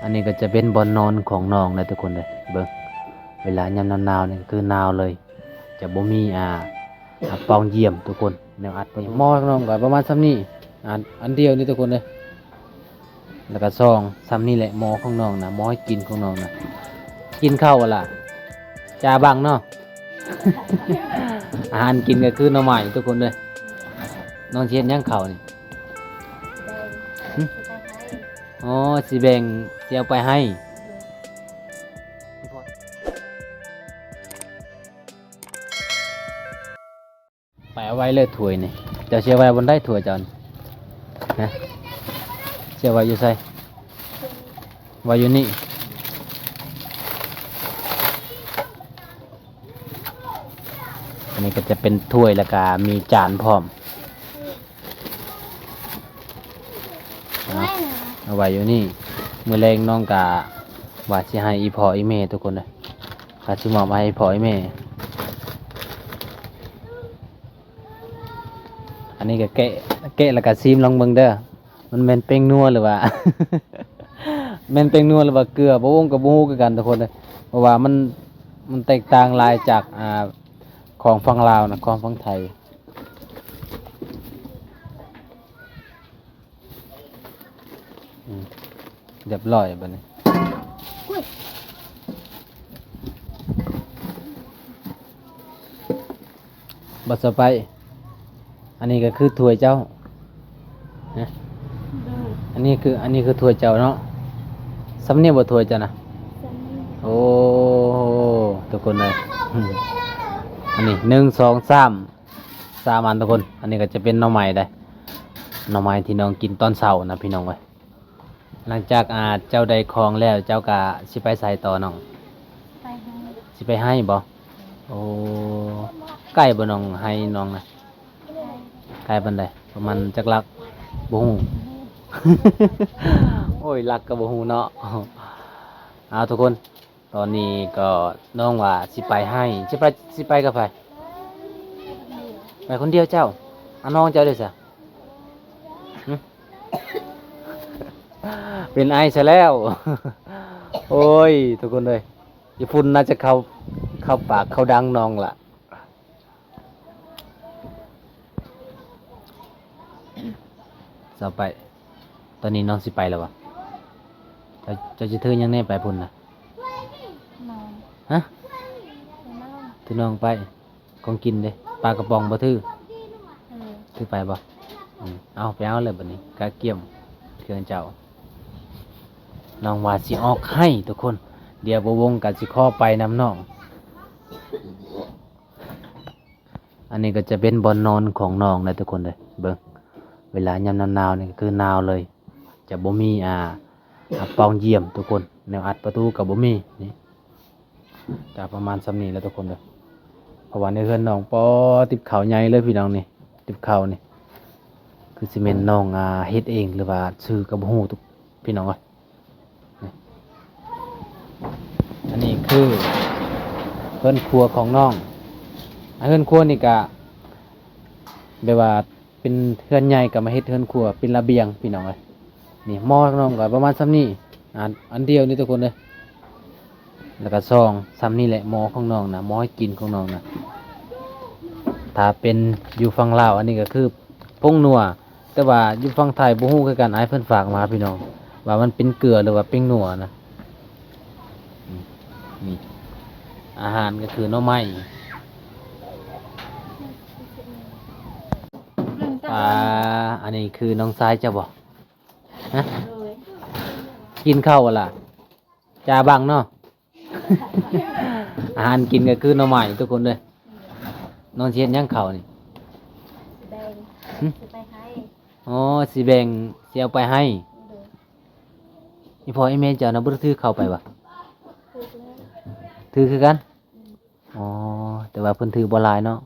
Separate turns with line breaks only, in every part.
อันนี้ก็จะเป็นบอนนอนของน้องนะทุกคนเลยเบิ่งเวลายามหนาวๆนี่คือหนาวเลยจะบ่มีปองเยี่ยมทุกคนแนวอัดไปหม้อของน้องก็ประมาณซ้ำนี้อันเดียวนี่ทุกคนเลยแล้วก็ซองซ้ำนี่แหละหม้อของน้องนะหม้อให้กินของน้องนะกินข้าวล่ะจาบังเนาะ อาหารกินก็คือหน่อไม้ทุกคนเลยน้องเชียนย่างข้าวนี่อ๋อสิแบ่งสิเอาไปให้ไปเอาไว้เลยถ้วยนี่เจ้าเชื่อไว้บนได้ถ้วยจอนนะเชื่อไว้อยู่ใส่ไว้อยู่นี่อันนี้ก็จะเป็นถ้วยแล้วก็มีจานพร้อมเอาไว้อยู่นี่มื้อแรงน้องกะว่าสิให้อีพ่ออีแม่ทุกคนเลยว่าสิมอบให้อีพ่ออีแม่อันนี้ก็แกะแล้วก็ซีมลองเบิ่งเด้อมันแม่นเป้งนัวหรือว่า แม่นเป้งนัวหรือว่าเกลือบ่วงกับบ่ฮู้คือกันทุกคนเลยเพราะว่ามันแตกต่างหลายจากของฝั่งลาวนะของฝั่งไทยเรียบร้อยบัดนี้บัดต่อไปอันนี้ก็คือถ้วยเจ้านะอันนี้คือถ้วยเจ้าเนาะสำเนียงบ่ถ้วยเจ้านะโอ้ทุกคนเลยอันนี้1 2 3อันทุกคนอันนี้ก็จะเป็นหน่อไม้ได้หน่อไม้ที่น้องกินตอนเช้านะพี่น้องเว้ยหลังจากเจ้าได้ของแล้วเจ้าก็สิไปใส่ต่อน้อง
ไปให้
สิไปให้บ่โอ้ใกล้บ่น้องให้น้องนะใกล้ปานใดประมาณจักลักบ่ฮู้ โอ้ยลักก็บ่ฮู้เนาะเอาทุกคนตอนนี้ก็น้องว่าสิไปให้สิไปกับไผไปคนเดียวเจ้าน้องเจ้าด้วยซะหึ เป็นไอซะแล้ว โอ้ยทุกคนเลยญี่ปุ่นน่าจะเข้าปากเข้าดังน้องล่ะ ต่อไปตอนนี้น้องสิไปแล้ววะจะถือยังแน่ไปพุ่นนะ
นอน
ฮะ
ไปนอน
ถือน้องไปของกินเด้ปลากระป๋องบ่ถือ
เออ
ถือไปบ่เอาไปเอาเลยบัดนี้กะเกี่ยมเครื่องเจ้าน้องว่าสิออกให้ทุกคนเดี๋ยวบ่วงกันสิขอไปนำน้องอันนี้ก็จะเป็นบอนนอนของน้องนะทุกคนเลยเบิ่งเวลายามหนาวๆนี่คือหนาวเลยจะบ่มีปองเยี่ยมทุกคนแนวอัดประตูกับบ่มีนี่จะประมาณซ้ำนี้แล้วทุกคนเลยเพราะว่าในเฮือนน้องปอติบข้าวใหญ่เลยพี่น้องนี่ติบข้าวนี่คือสิเมนน้องเฮ็ดเองหรือว่าซื้อกับบ่ฮู้ทุกพี่น้องเอ้ยนี่อันนี้คือเฮือนครัวของน้องเฮือนครัวนี่ก็แบบว่าเป็นเฮือนใหญ่กับมาเฮ็ดเฮือนครัวเป็นระเบียงพี่น้องเอ้ยนี่หม้อของน้องก็ประมาณซ้ำนี้อันเดียวนี่ทุกคนเลยแล้วก็ซองซ้ำนี่แหละหม้อของน้องนะหม้อให้กินของน้องนะถ้าเป็นอยู่ฝั่งลาวอันนี้ก็คือผงนัวแต่ว่าอยู่ฝั่งไทยบ่ฮู้คือกันอ้ายเพิ่นฝากมาพี่น้องว่ามันเป็นเกลือหรือว่าเป็นนัวนะนี่อาหารก็คือหน่อไม้อันนี้คือน้องซ้ายจะบอกฮะ
เลย
กินข้าวล่ะจาบังเนาะ อาหารกินก็คือหน่อไม้ทุกคนเลยน้องเชียนย่างข้าวนี่
แดง
หึ
จะไปให้
อ๋อสิแบ่งสิเอาไปให้
เลย
อีพ่อไอ้แม่เจ้านะบ่ได้ถือเข้าไปวะ
คือเรื่อง
ถือคือกันอ๋อแต่ว่าเพิ่นถือบ่หลายเนาะ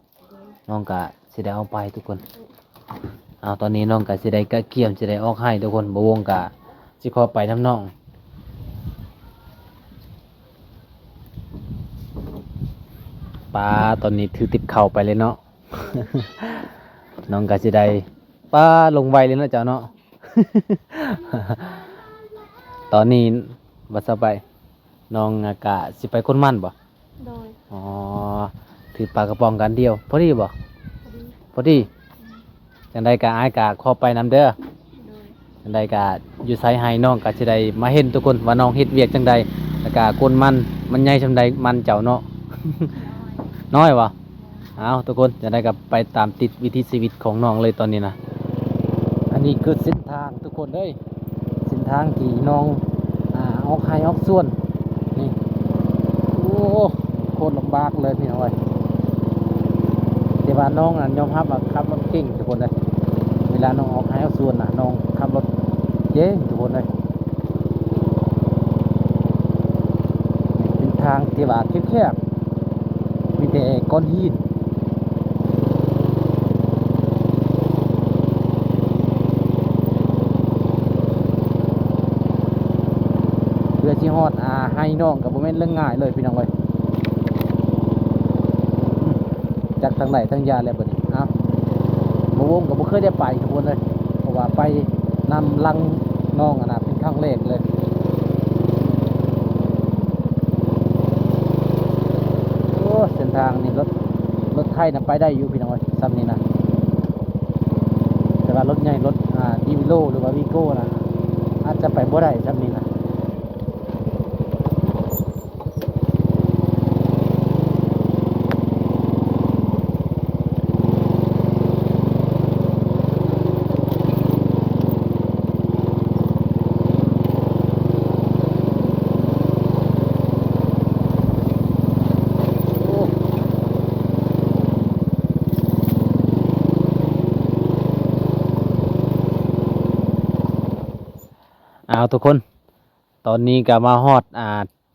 น้องก็สิได้เอาไปทุกคนเอาตอนนี้น้องก็สิได้กะเกียมสิได้ออกให้ทุกคนบ่วงก็สิขอไปนํน้องปลาตอนนี้ถือติดเข่าไปเลยเนาะ น้องก็สิได้ปลาลงไวเลยเนาะเจ้าเนาะ ตอนนี้ บัดสบายน้องอากาสิไปคนมันบ่
โดย
อ๋อถือปลากระป๋องกันเดียวพอดีบ่
พอดี
พอดีจังใดก็อายกะขอไปนำเด้อ
โดย
จังใดก็อยู่ไสให้น้องก็สิได้มาเห็นทุกคนว่าน้องเฮ็ดเวียกจังใดแล้วก็คนมันใหญ่ซำใดมันเจ้าเนาะ
น้อย
น้อยบ่เอาทุกคนจังไดก็ไปตามติดวิถีชีวิตของน้องเลยตอนนี้นะอันนี้คือเส้นทางทุกคนเด้ยเส้นทางที่น้องออกให้ออกส่วนนี่โอ้โคตรลำบากเลยพี่น้องเอ้ยแต่ว่าน้องยอมรับว่าขับรถเก่งทุกคนเลยเวลาน้องออกให้ออกส่วนน้องขับรถเก่งทุกคนเลยเป็นทางที่ว่าแคบๆมีแต่ก้อนหินเพื่อที่ฮอดให้น้องกับโมเมนต์เรื่องง่ายเลยพี่น้องเอ้ยจากทางไหนทางยาแล้วบัดนี้เอ้าบ่วงกับบ่เคยได้ไปทุกคนเลยเพราะว่าไปนำลังน้องเป็นครั้งแรกเลยโอ้เส้นทางนี่รถไทยไปได้อยู่พี่น้องเอ้ยซ้ำนี่นะแต่ว่ารถใหญ่รถดีวิโลหรือว่าวีโก้อาจจะไปบ่ได้ซ้ำนี่นะเอาทุกคนตอนนี้ก็มาฮอด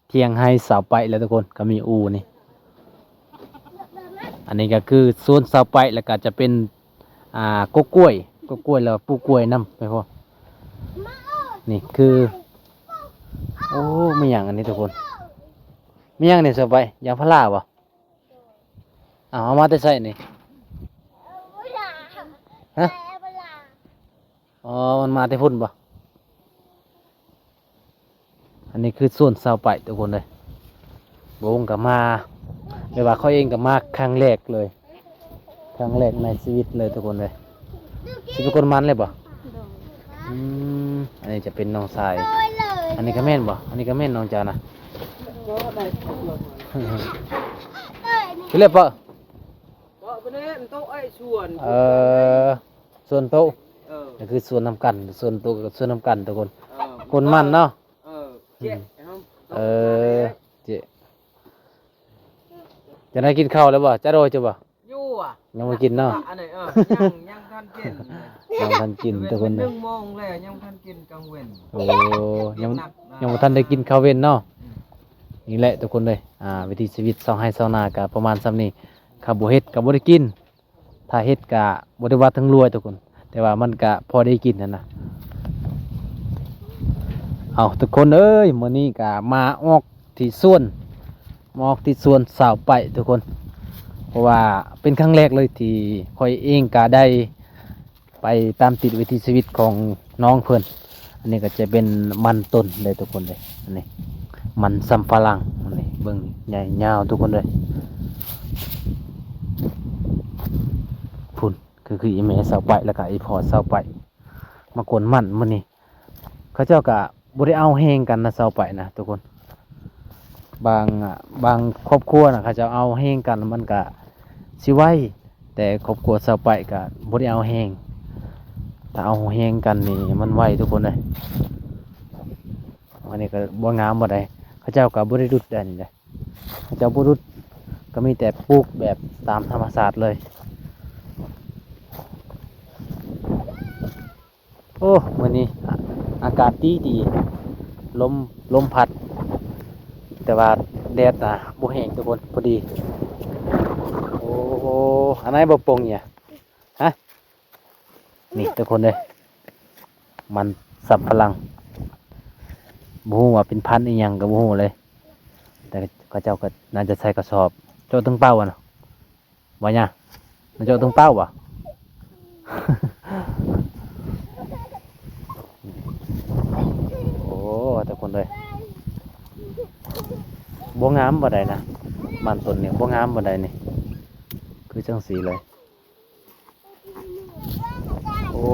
เที่ยงให้สาวไปแล้วทุกคนก็มีอูนี่อันนี้ก็คือโซนสาวไปแล้วก็จะเป็นกกล้วยแล้วปลูกกล้วยนํไปพ่อนี่คือโอ้ไม่อย่างอันนี้ทุกคนไม่อย่างนี่สาวไปยางพาราบ่เอามาแต่ใส่นี่ฮะอ๋อมันมาแต่พุ่นบ่อันนี้คือส่วนเสาไปทุกคนเลยโบงกับมาไม่ว่าเขาเองกับมาครั้งแรกเลยครั้งแรกในชีวิตเลยทุกคนเลยชีวิตคนมันเลยบ่
โดย
อันนี้จะเป็นน้องชายอันนี้ก็แม่นบ่อันนี้ก็แม่นน้องจานะคือเรียกปะส่วนโต๊ะนี่คือส่วนนำกันส่วนโต๊ะกับส่วนนำกันทุกคนคนมันเนาะเจ๊จะได้กินข้าวแล้วบ่จะโดยจะบ่
ยู่อ่ะ
ยังไม่กินเนาะ
อันไหนยังทันกิน
ยังทันกินทุกคน
ห
เลย
นึ่งโมงเลยยังทันกินกลางเว้น
โอ้ยังบ่ทันได้กินข้าวเว้นเนาะนี่แหละทุกคนเลยวิถีชีวิตเซาให้เซานาก็ประมาณซ้ำนี้ข้าวบ่เฮ็ดก็บ่ได้กินถ้าเฮ็ดก็บ่ได้ว่าทั้งรวยทุกคนแต่ว่ามันก็พอได้กินนั่นน่ะเอาทุกคนเอ้ยมื้อนี้ก็มาออกที่สวนสาวไปทุกคนเพราะว่าเป็นครั้งแรกเลยที่ค่อยเองก็ได้ไปตามติดวิถีชีวิตของน้องเพิ่นอันนี้ก็จะเป็นมันต้นเลยทุกคนเลยอันนี้มันสำปะหลังอันนี้เบิ่งใหญ่ยาวทุกคนเลยพุ่นคืออีเมสาวไปแล้วก็อีพอสาวไปมากวนมันมื้อนี้เขาเจ้าก็บ่ได้เอาแฮงกันนะสาวไปนะทุกคนบางครอบครัวนะเขาจะเอาแฮงกันมันก็สิไว้แต่ครอบครัวสาวไปก็บ่ได้เอาแฮงถ้าเอาแฮงกันนี่มันไว้ทุกคนเลยอันนี้ก็บ่งามบ่ได้เขาเจ้าก็บ่ได้รุดได้นี่แหละเขาเจ้าบ่รุดก็มีแต่ปลูกแบบตามธรรมชาติเลยโอ้มื้อนี้อากาศดีลมพัดแต่ว่าแดดบ่แห้งทุกคนพอดีโอ้โหอันไหนบ่ปงเนี่ยฮะนี่ทุกคนเลยมันสับพลังบ่ฮู้ว่าเป็นพันธุ์อีหยังก็บ่ฮู้เลยแต่เขาเจ้าก็น่าจะใส่กระสอบเจ้าถึงเป้าอ่ะเนาะว่าหยังมันเจ้าถึงเป้าบ่ โอ้ทุกคนเลย บ่งามบ่ได้นะมันต้นนี่บ่งามบ่ได้นี่คือจังสีเลยโอ้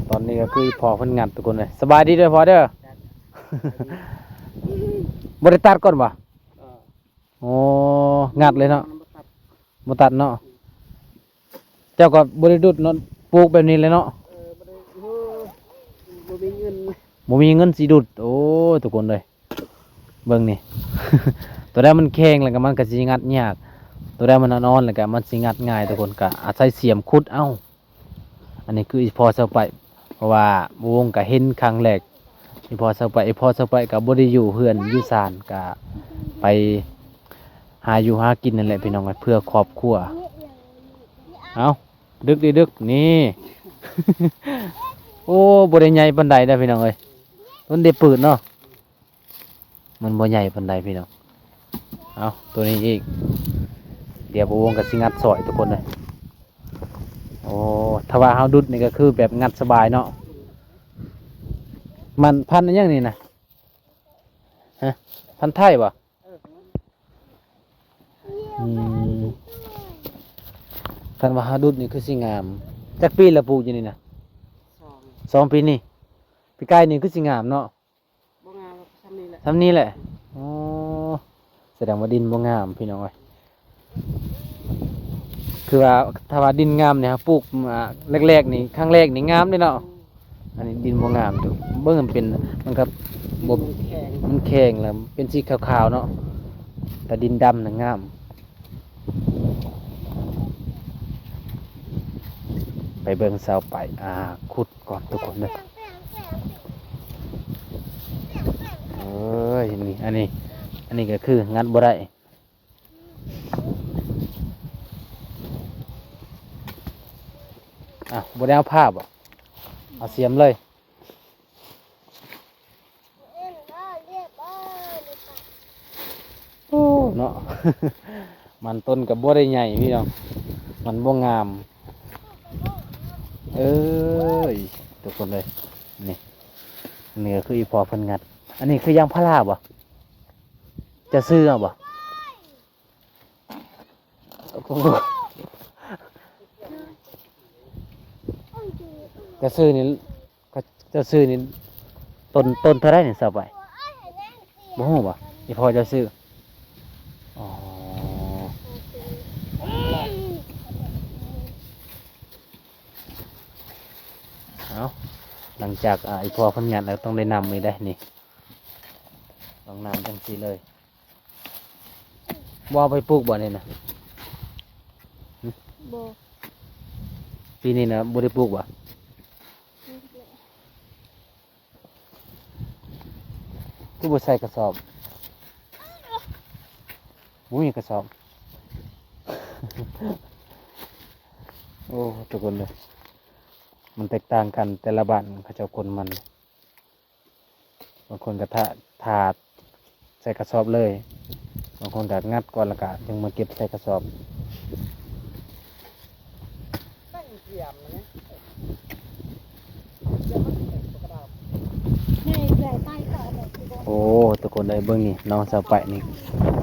ตอนนี้ก็คือพอเพิ่นงัดทุกคนเลยสบายดีเด้อพอเด้อ บ่ได้ตัดก่อนบ่โอ้งัดเลยเนาะบ่ตัดเนาะเจ้าก็บ่ได้ดุดเนาะปลูกแบบนี้เลยเนาะบ่มีเงินสิดุดโอ้ทุกคนเลยเบิ่งนี่ ตัวใดมันแข็งแล้วก็มันก็สิงัดยากตัวใดมันอ่อนๆแล้วก็มันสิงัดง่ายทุกคนก็อาศัยเสียมขุดเอาอันนี้คืออีพอเซาไปเพราะว่าวงก็เห็นครั้งแรกอีพอเซาไปก็บ่ได้อยู่เฮือนอยู่ศาลก็ไปหาอยู่หากินนั่นแหละพี่น้องเพื่อครอบครัวเอาดึกดิดึกนี่ โอ้บ่ได้ใหญ่ปานใดเด้อพี่น้องเอ้ยมันได้ปืดเนาะมันบ่ใหญ่ปานใดพี่น้องเอาตัวนี้อีกเดี๋ยววงกับสิงัดซอยทุกคนเลยโอ้ถ้าว่าเฮาดุดนี่ก็คือแบบงัดสบายเนาะมันพันธุ์อันยังนี่นะฮะพันธุ์ไทยบ่อืมคันว่าเฮาดุดนี่คือสิงามจักปีละปลูกอยู่นี่นะ2 ปีนี่ปีกายนี่คือสิงามเนาะ
บ่งามทำนี่แหละ
ทำนี้แหละอ๋อแสดงว่าดินบ่งามพี่น้องเอ้ยคือว่าถ้าว่าดินงามเนี่ยครับปลูกมาแรกๆนี่ครั้งแรกนี่งามเลยเนาะอันนี้ดินบ่งามอยู่เบิ่งมันเป็นมันก็บ่
แข็ง
มันแข็งแล้วเป็นสีขาวๆเนาะแต่ดินดำน่ะงามไปเบิ่งเสาไปขุดก่อนทุกคนเลยเอ้ยนี่อันนี้ก็คืองัดบ่ได้บ่ได้เอาผ้าบ่เอาเสียมเลยโอ้เนาะ มันต้นกับบ่ได้ใหญ่พี่น้องมันบ่งามเอ้ยทุกคนเลยนี่นี่ก็คืออีพอเพิ่นงัดอันนี้คือยางพาราบ่จะซื้อเอาบ่โอ้โหจะซื้อนี่ก็จะซื้อนี่ต้นเท่าไรนี่สับไปบ่ฮู้บ่อีพอจะซื้ออ๋อเอาหลังจากอีพอเพิ่นงัดแล้วต้องได้นำนี่ได้นี่ต้องนำจังซี่เลยบ่เอาไปปลูกบ่นี่นะ
โบ
ปีนี้นะบ่ได้ปลูกบ่คือบ่ใส่กระสอบบ่มีกระสอบ โอ้ทุกคนเลยมันแตกต่างกันแต่ละบ้านเขาเจ้าคนมันบางคนก็ถาดใส่กระสอบเลยบางคนก็งัดก่อนแล้วก็ยังมาเก็บใส่กระสอบ
ตั้งเทียมนะเนี่ย
ให้ใส่ใต้ต่อแบบที่โบ
โอ้ทุกคนเลยเบิ่งนี่น้องสาวไปนี่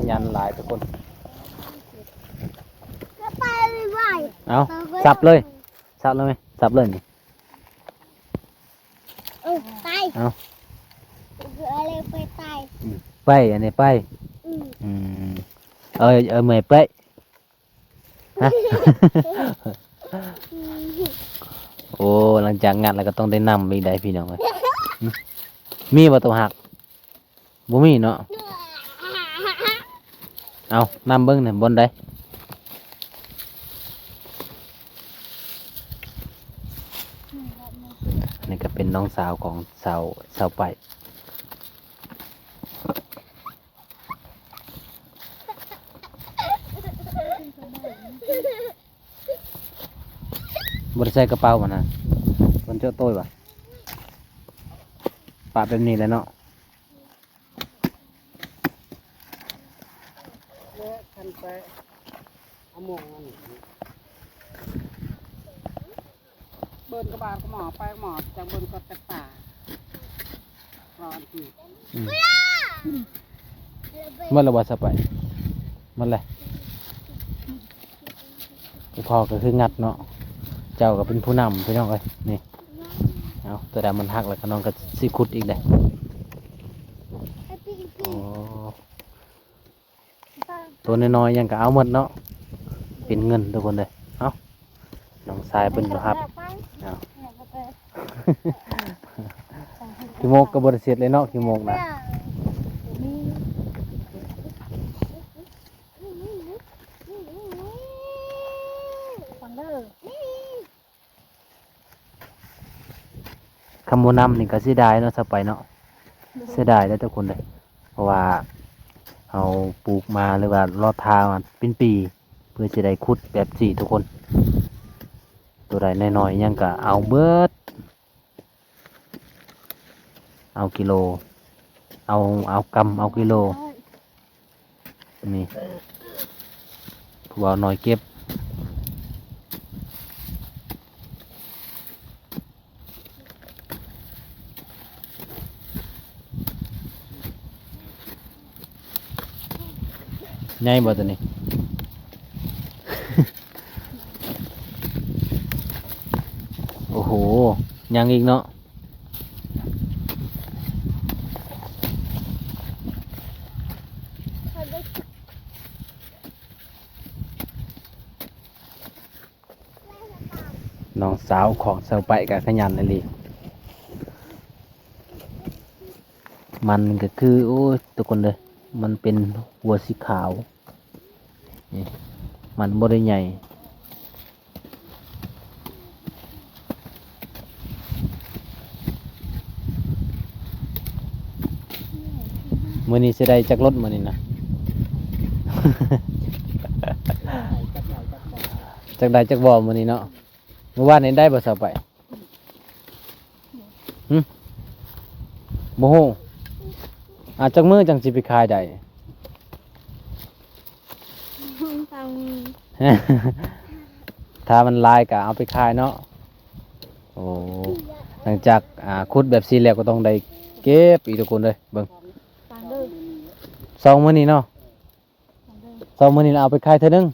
ยันหลายทุกคน
ก็ไปไหว
เอาสับเลยสับเลยไหมสับเลยนี่
ไป
เอา
อะไรไปไต
ไปอันนี้ไป
อืม
อืมเมื่อยไปฮะ โอ้หลังจากงานแล้วก็ต้องได้นำอีกได้พี่น้องเลยมีบ่ตัวหักบ่มีเนาะเอานำเบิ่งหน่อยบนได้อันนี้ก็เป็นน้องสาวของสาวไปบนใส่กระเป๋ามันนะบนเจ้าโต้ยปะปะแบบนี้แหล้วเนาะ
แล้วคันไปเอาหมองอันนี้เบิ้นกระบาดก็หมอไปหมอจากเบิ้นก็จากป่ารออันที่
อืม เมื่อเราบ่สไปมันเลยพ่อก็คืองัดเนาะเจ้าก็เป็นผู้นำพี่น้องเอ้ยนี่เอาตัวดำมันหักแล้วก็น้องก็สิขุดอีกเลยโอ้ตัวน้อยๆยังก็เอาหมดเนาะเป็นเงินทุกคนเลยเอาน้องทรายเป็นครับเอาขี้โมกก็บริสุทธิ์เลยเนาะขี้โมกนะ
ฟังเด้อ
คำโมนำนี่ก็เสียดายเนาะสไปเนาะเสียดายแล้วทุกคนเลยเพราะว่าเอาปลูกมาหรือว่ารอดทางมันเป็นปีเพื่อจะได้ขุดแบบสี่ทุกคน ตัวใดน้อยๆยังก็เอาเบิดเอากิโลเอากำเอากิโลนี่ผู้เอาน้อยเก็บใหญ่บ่ตัวนี้ โอ้โหยังอีกเนาะน้องสาวของเสาไปกับขยันเลยมันก็คือโอ้ยทุกคนเลยมันเป็นหัวสีขาวนี่มันบ่ได้ใหญ่มื้อนี้สิได้จักรถมื้อนี้นะ จักได้จักบ่มื้อนี้เนาะเมื่อวานนี้ได้บ่เสาไปบ่ฮู้จักมื้อจังสิไปขายได้
ฟัง
ถ้ามันลายก็เอาไปขายเนาะโอ้หลังจากขุดแบบสี่แล้วก็ต้องได้เก็บอีกทุกคนเลยเบิ่ง
ฟังเด้อ
สองมื้อนี้เนาะสองมื้อนี้เราเอาไปขายเท่านึง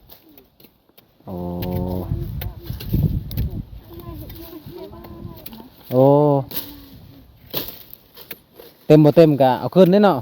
โอ้โอ้เต็มบ่เต็มก็เอาขึ้นเด้เนาะ